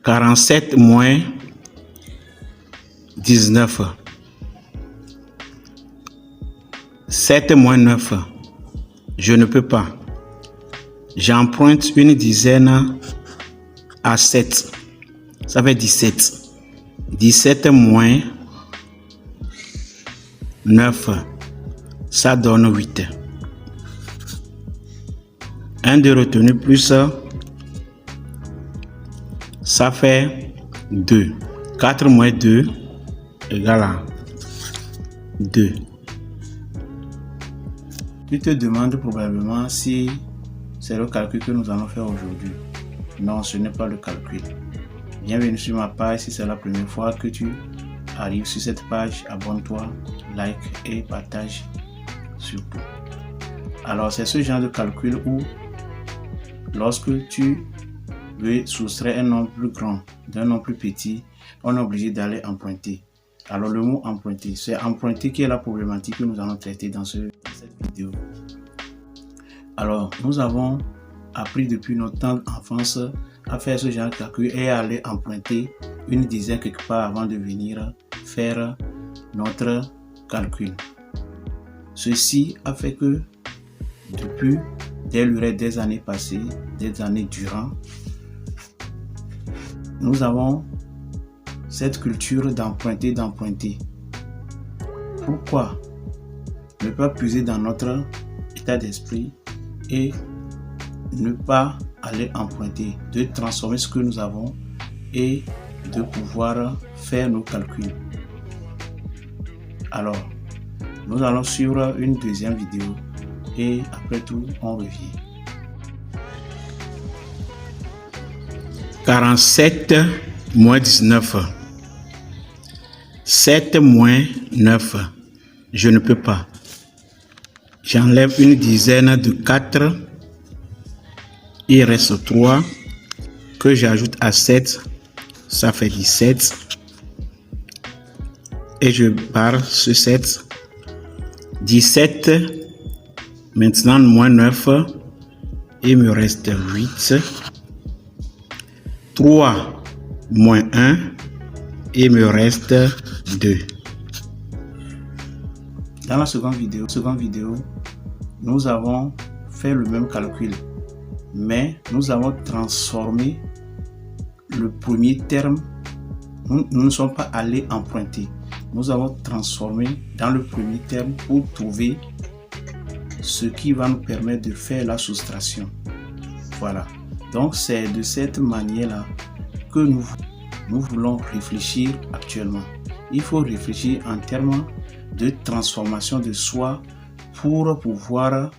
47 moins 19. 7 moins 9. Je ne peux pas. J'emprunte une dizaine à 7. Ça fait 17. 17 moins 9. Ça donne 8. 1 de retenu plus, ça fait 2. 4 moins 2 égale à 2. Tu te demandes probablement si c'est le calcul que nous allons faire aujourd'hui. Non, ce n'est pas le calcul. Bienvenue sur ma page. Si c'est la première fois que tu arrives sur cette page, abonne-toi, like et partage surtout. Alors, c'est ce genre de calcul où lorsque tu veux soustraire un nombre plus grand d'un nombre plus petit, on est obligé d'aller emprunter. Alors le mot emprunter, c'est emprunter qui est la problématique que nous allons traiter dans cette vidéo. Alors nous avons appris depuis notre temps d'enfance à faire ce genre de calcul et à aller emprunter une dizaine quelque part avant de venir faire notre calcul. Ceci a fait que depuis des années passées, des années durant, nous avons cette culture d'emprunter. Pourquoi ne pas puiser dans notre état d'esprit et ne pas aller emprunter, de transformer ce que nous avons et de pouvoir faire nos calculs. Alors, nous allons suivre une deuxième vidéo et après tout, on revient. 47 moins 19. 7 moins 9. Je ne peux pas. J'enlève une dizaine de 4. Il reste 3 que j'ajoute à 7. Ça fait 17. Et je barre ce 7. 17. Maintenant, moins 9. Il me reste 8. 3 moins 1. Il me reste 2. Dans la seconde vidéo, nous avons fait le même calcul, mais nous avons transformé le premier terme. Nous ne sommes pas allés emprunter. Nous avons transformé dans le premier terme pour trouver ce qui va nous permettre de faire la soustraction. Voilà. Donc c'est de cette manière-là que nous voulons réfléchir actuellement. Il faut réfléchir en termes de transformation de soi pour pouvoir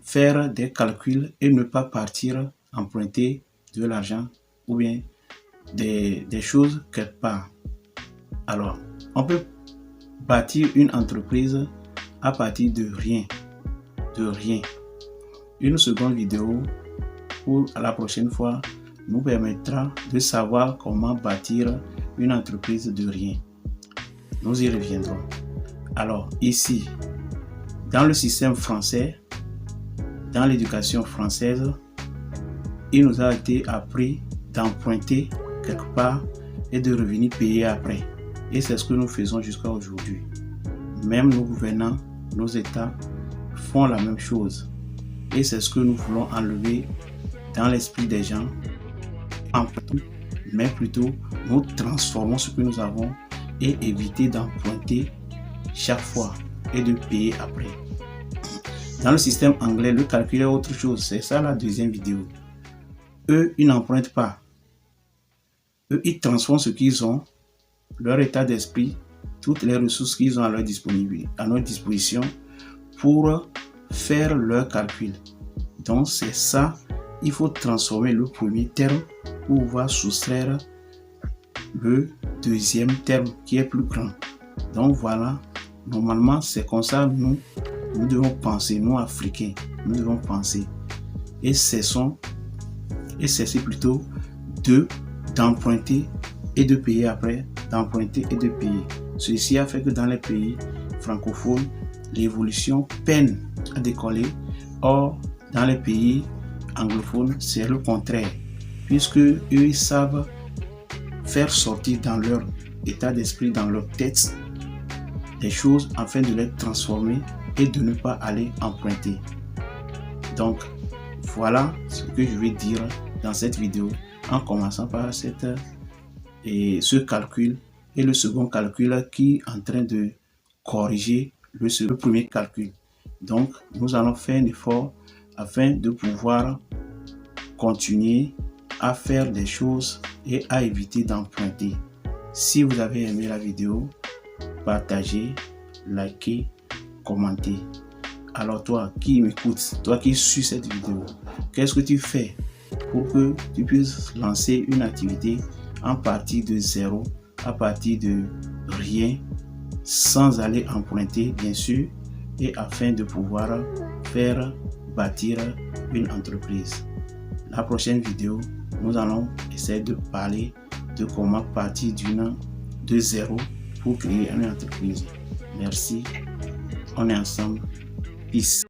faire des calculs et ne pas partir emprunter de l'argent ou bien des choses quelque part. Alors, on peut bâtir une entreprise à partir de rien. Une seconde vidéo pour la prochaine fois nous permettra de savoir comment bâtir une entreprise de rien. Nous y reviendrons. Alors ici, dans le système français, dans l'éducation française, il nous a été appris d'emprunter quelque part et de revenir payer après. Et c'est ce que nous faisons jusqu'à aujourd'hui. Même nos gouvernants, nos États font la même chose. Et c'est ce que nous voulons enlever dans l'esprit des gens. Mais plutôt, nous transformons ce que nous avons et éviter d'emprunter chaque fois et de payer après. Dans le système anglais, le calcul est autre chose. C'est ça la deuxième vidéo. Eux, ils n'empruntent pas. Eux, ils transforment ce qu'ils ont, leur état d'esprit, toutes les ressources qu'ils ont à leur disposition pour faire leur calcul. Donc c'est ça, il faut transformer le premier terme pour pouvoir soustraire le deuxième terme qui est plus grand. Donc voilà, normalement c'est comme ça nous devons penser, nous Africains, nous devons penser et cessez plutôt d'emprunter et de payer après, d'emprunter et de payer. Ceci a fait que dans les pays francophones, l'évolution peine à décoller. Or, dans les pays anglophones, c'est le contraire. puisque eux ils savent faire sortir dans leur état d'esprit, dans leur tête, des choses afin de les transformer et de ne pas aller emprunter. Donc, voilà ce que je vais dire dans cette vidéo, en commençant par ce calcul et le second calcul qui est en train de corriger le premier calcul. Donc, nous allons faire un effort afin de pouvoir continuer à faire des choses et à éviter d'emprunter. Si vous avez aimé la vidéo, partagez, likez, commentez. Alors toi qui m'écoutes, toi qui suis cette vidéo, qu'est-ce que tu fais pour que tu puisses lancer une activité à partir de zéro, à partir de rien, sans aller emprunter bien sûr, et afin de pouvoir faire bâtir une entreprise. La prochaine vidéo, nous allons essayer de parler de comment partir de zéro pour créer une entreprise. Merci, on est ensemble. Peace.